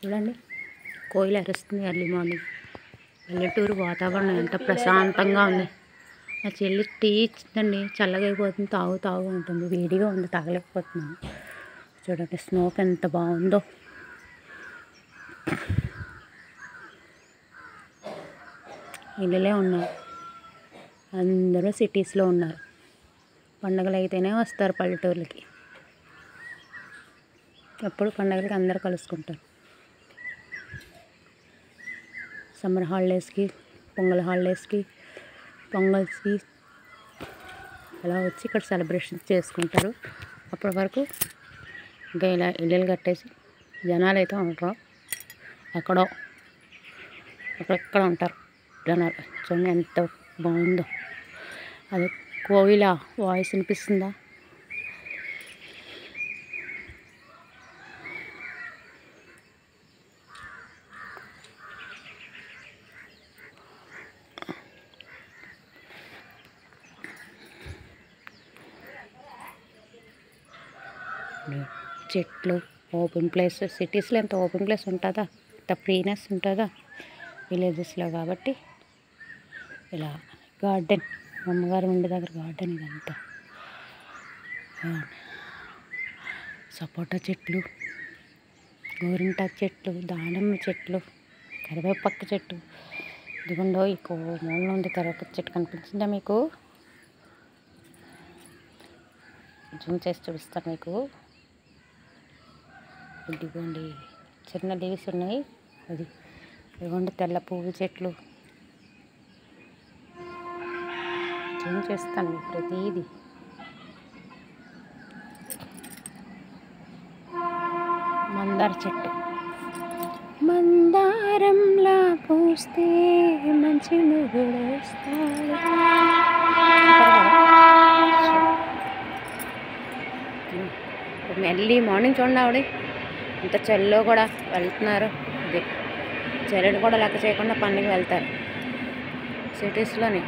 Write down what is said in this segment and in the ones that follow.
చూడండి కోయిల అరుస్తుంది ఎర్లీ మార్నింగ్. పల్లెటూరు వాతావరణం ఎంత ప్రశాంతంగా ఉంది. మా చెల్లి టీ ఇచ్చిందండి, చల్లగా అయిపోతుంది, తాగు ఉంటుంది. వేడిగా ఉంది, తాగలేకపోతున్నాను. చూడండి స్మోక్ ఎంత బాగుందో. ఇళ్ళలే ఉన్నారు, అందరూ సిటీస్లో ఉన్నారు. పండుగలు అయితేనే వస్తారు పల్లెటూర్లకి. ఎప్పుడు పండుగలకి అందరూ కలుసుకుంటారు. సమ్మర్ హాలిడేస్కి, పొంగల్ హాలిడేస్కి, పొంగల్స్కి అలా వచ్చి ఇక్కడ సెలబ్రేషన్ చేసుకుంటారు. అప్పటి వరకు ఇంకా ఇలా ఇల్లులు కట్టేసి జనాలు అయితే ఉంటారు. అక్కడెక్కడ ఉంటారు జనాలు. చూడండి ఎంత బాగుందో. అది కోయిల వాయిస్ వినిపిస్తుందా? చెట్లు, ఓపెన్ ప్లేస్. సిటీస్లో ఎంత ఓపెన్ ప్లేస్ ఉంటుందా, ఎంత ఫ్రీనెస్ ఉంటుందా. విలేజెస్లో కాబట్టి ఇలా గార్డెన్, అమ్మగారు ఉండే దగ్గర గార్డెన్ ఇదంతా. సపోటా చెట్లు, గోరింటాకు చెట్లు, దానిమ్మ చెట్లు, కరివేపాకు చెట్టు. ఇదిగోండో ఈ మూలలో ఉంది కరివేపాకు చెట్టు, కనిపించిందా మీకు? జూమ్ చేసి చూపిస్తాను మీకు. ఇదిగోండి చిన్న లీవ్స్ ఉన్నాయి. అది ఇదిగోండి తెల్ల పువ్వు చెట్లు. జూమ్ చేస్తాను మీకు ప్రతిదీ. మందార చెట్టు, మందారంలా పూస్తే మంచి మొగుడు వస్తాడు. ఎర్లీ మార్నింగ్ చూడండి ఆవిడ ఇంత చలిలో కూడా వెళ్తున్నారు. ఇది చలిని కూడా లెక్క చేయకుండా పనికి వెళ్తారు. సిటీస్లోని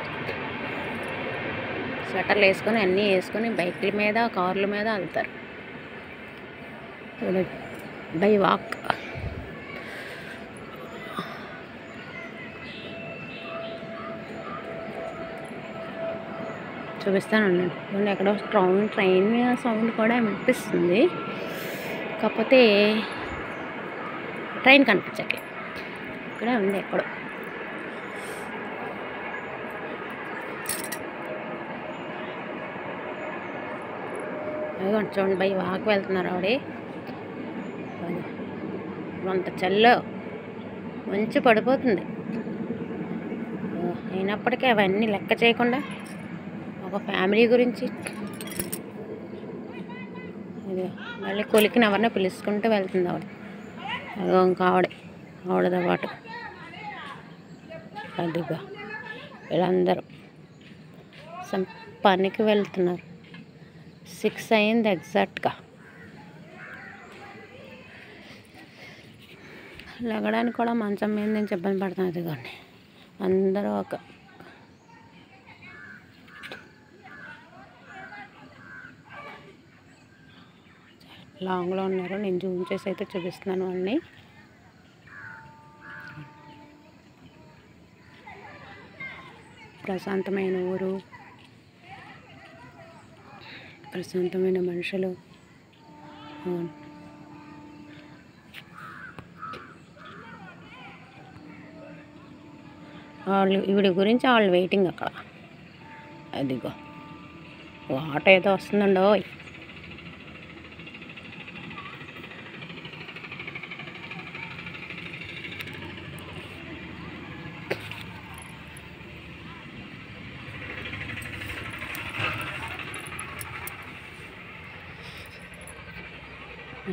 స్వెటర్లు వేసుకొని అన్నీ వేసుకొని బైకుల మీద, కార్ల మీద వెళ్తారు. By walk. చూపిస్తానండి. ఎక్కడో ట్రైన్ సౌండ్ కూడా వినిపిస్తుంది. కాకపోతే ట్రైన్ కనిపించట్లేదు. ఇక్కడే ఉంది ఎక్కడో. అదిగోండి చూడండి బై వాక్ వెళ్తున్నారు ఆవిడ. అంత చల్లో మంచు పడిపోతుంది. అయినప్పటికీ అవన్నీ లెక్క చేయకుండా ఒక ఫ్యామిలీ గురించి మళ్ళీ కొలికిన ఎవరినో పిలుచుకుంటూ వెళ్తుంది ఆవిడ. అదిగో ఇంకా ఆవిడతో పాటు అదిగా వీళ్ళందరూ పనికి వెళ్తున్నారు. 6 అయింది ఎగ్జాక్ట్గా. లెగడానికి కూడా మంచం మీద నుంచి ఇబ్బంది పడుతుంది. అదిగోండి అందరూ ఒక లాంగ్లో ఉన్నారు. నేను జూమ్ చేసి అయితే చూపిస్తున్నాను వాళ్ళని. ప్రశాంతమైన ఊరు, ప్రశాంతమైన మనుషులు. ఈవిడ గురించి వాళ్ళు వెయిటింగ్ అక్కడ. అదిగో ఆటో ఏదో వస్తుందండో.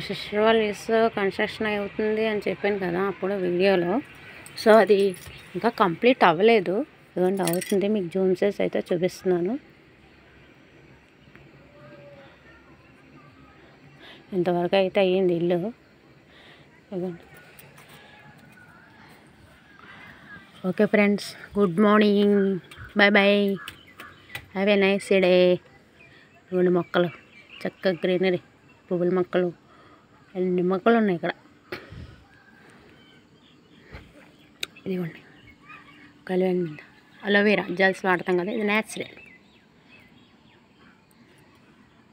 షిష్వాల్స్ కన్స్ట్రక్షన్ అవుతుంది అని చెప్పాను కదా అప్పుడు వీడియోలో. సో అది ఇంకా కంప్లీట్ అవ్వలేదు. ఇదిగోండి అవుతుంది. మీకు జూమ్ చేసి అయితే చూపిస్తున్నాను. ఇంతవరకు అయితే అయ్యింది ఇల్లు. ఇదిగోండి. Okay friends, good morning, bye bye, have a nice day. ఇదిగోండి మొక్కలు, చక్కగా గ్రీనరీ, పువ్వుల మొక్కలు, అన్ని మొక్కలు ఉన్నాయి ఇక్కడ. ఇదిగోండి కలివెన్ అలోవెరా జెల్స్ వాడతాం కదా, ఇది natural.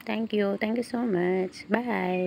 Thank you so much. Bye.